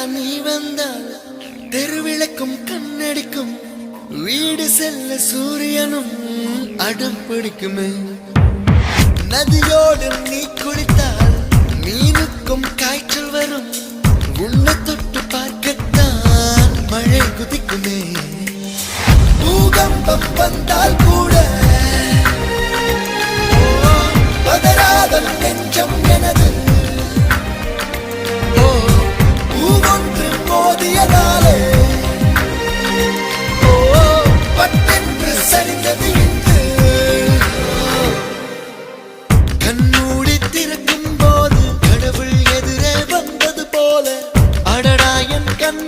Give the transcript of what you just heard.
நீ வந்தால் தெருவிளக்கும் கண்ணடிக்கும் வீடு செல்ல சூரியனும் அடம் பிடிக்குமே நதியோடு நீ குளித்தால் மீனுக்கும் காய்ச்சல் வரும் உன்னை தொட்டு பார்க்கத்தான் மழை குதிக்குமே பூகம்பம் வந்தால் கூட பதறாத நெஞ்சம் எனது பூவொன்று மோதியதாலே பட்டென்று சரிந்தது இன்று கண்ணூடி திறக்கும் போது கடவுள் எதிரே வந்தது போல அடடா என் கண்